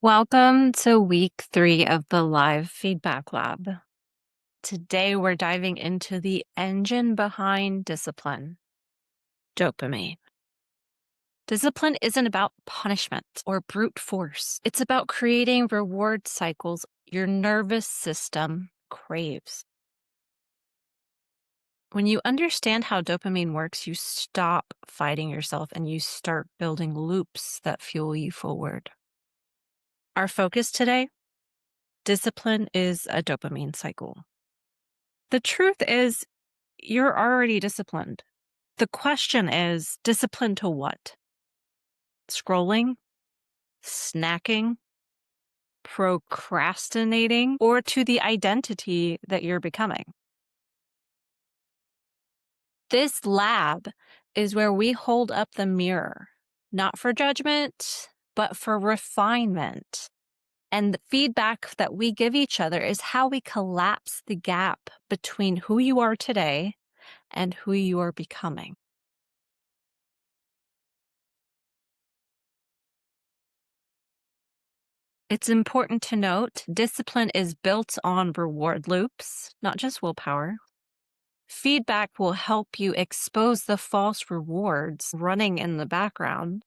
Welcome to week 3 of the live feedback lab. Today, we're diving into the engine behind discipline, dopamine. Discipline isn't about punishment or brute force. It's about creating reward cycles your nervous system craves. When you understand how dopamine works, you stop fighting yourself and you start building loops that fuel you forward. Our focus today: discipline is a dopamine cycle. The truth is, you're already disciplined. The question is, discipline to what? Scrolling, snacking, procrastinating, or to the identity that you're becoming? This lab is where we hold up the mirror, not for judgment, but for refinement. And the feedback that we give each other is how we collapse the gap between who you are today and who you are becoming. It's important to note discipline is built on reward loops, not just willpower. Feedback will help you expose the false rewards running in the background.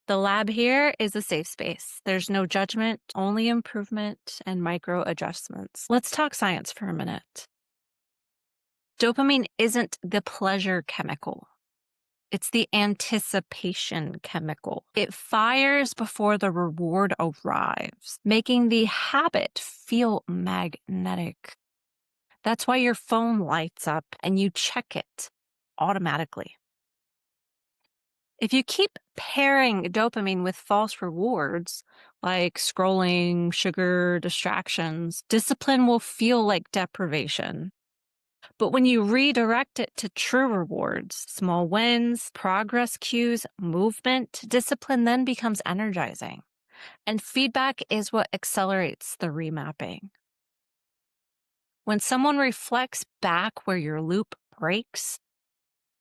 The lab here is a safe space. There's no judgment, only improvement and micro adjustments. Let's talk science for a minute. Dopamine isn't the pleasure chemical. It's the anticipation chemical. It fires before the reward arrives, making the habit feel magnetic. That's why your phone lights up and you check it automatically. If you keep pairing dopamine with false rewards, like scrolling, sugar, distractions, discipline will feel like deprivation. But when you redirect it to true rewards, small wins, progress cues, movement, discipline then becomes energizing. And feedback is what accelerates the remapping. When someone reflects back where your loop breaks,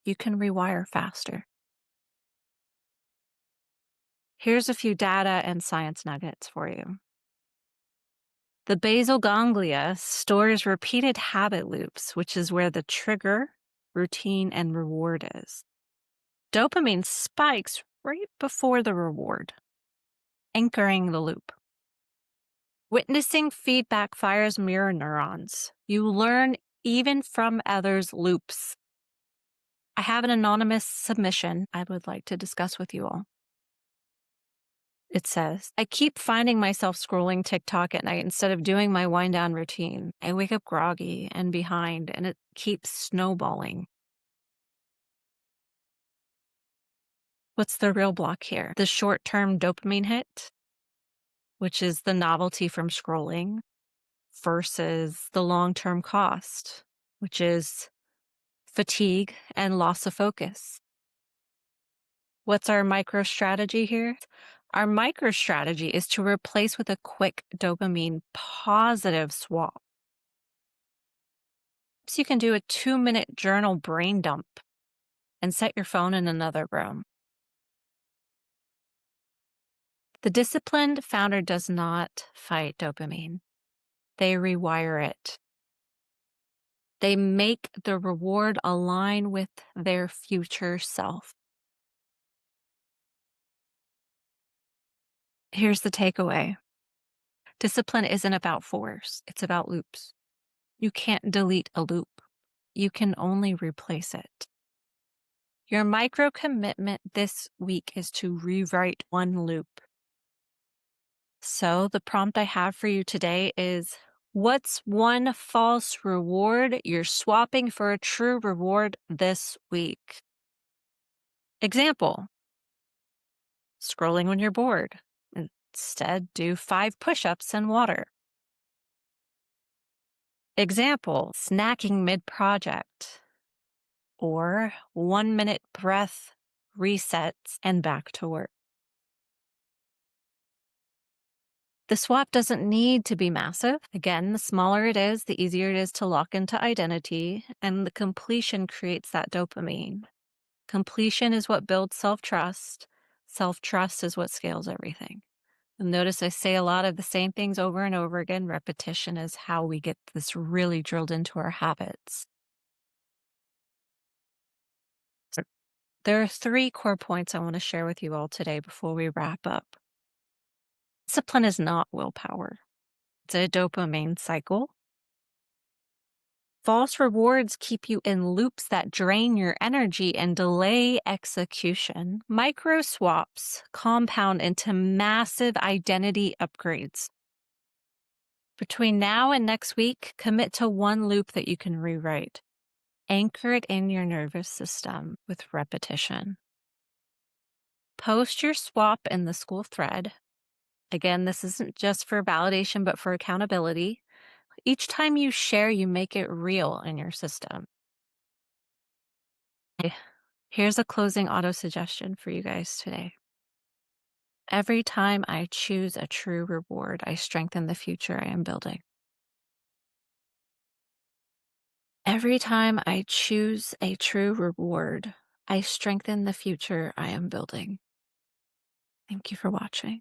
you can rewire faster. Here's a few data and science nuggets for you. The basal ganglia stores repeated habit loops, which is where the trigger, routine, and reward is. Dopamine spikes right before the reward, anchoring the loop. Witnessing feedback fires mirror neurons. You learn even from others' loops. I have an anonymous submission I would like to discuss with you all. It says, I keep finding myself scrolling TikTok at night instead of doing my wind down routine. I wake up groggy and behind, and it keeps snowballing. What's the real block here? The short-term dopamine hit, which is the novelty from scrolling, versus the long-term cost, which is fatigue and loss of focus. What's our micro strategy here? Our micro strategy is to replace with a quick dopamine positive swap. So you can do a 2-minute journal brain dump and set your phone in another room. The disciplined founder does not fight dopamine. They rewire it. They make the reward align with their future self. Here's the takeaway. Discipline isn't about force. It's about loops. You can't delete a loop. You can only replace it. Your micro commitment this week is to rewrite one loop. So the prompt I have for you today is, what's one false reward you're swapping for a true reward this week? Example, scrolling when you're bored. Instead, do 5 push-ups and water. Example, snacking mid-project. Or 1-minute breath resets and back to work. The swap doesn't need to be massive. Again, the smaller it is, the easier it is to lock into identity, and the completion creates that dopamine. Completion is what builds self-trust. Self-trust is what scales everything. You'll notice I say a lot of the same things over and over again. Repetition is how we get this really drilled into our habits. So there are three core points I want to share with you all today before we wrap up. Discipline is not willpower, it's a dopamine cycle. False rewards keep you in loops that drain your energy and delay execution. Micro swaps compound into massive identity upgrades. Between now and next week, commit to one loop that you can rewrite. Anchor it in your nervous system with repetition. Post your swap in the school thread. Again, this isn't just for validation, but for accountability. Each time you share, you make it real in your system. Okay, here's a closing auto suggestion for you guys today. Every time I choose a true reward, I strengthen the future I am building. Every time I choose a true reward, I strengthen the future I am building. Thank you for watching.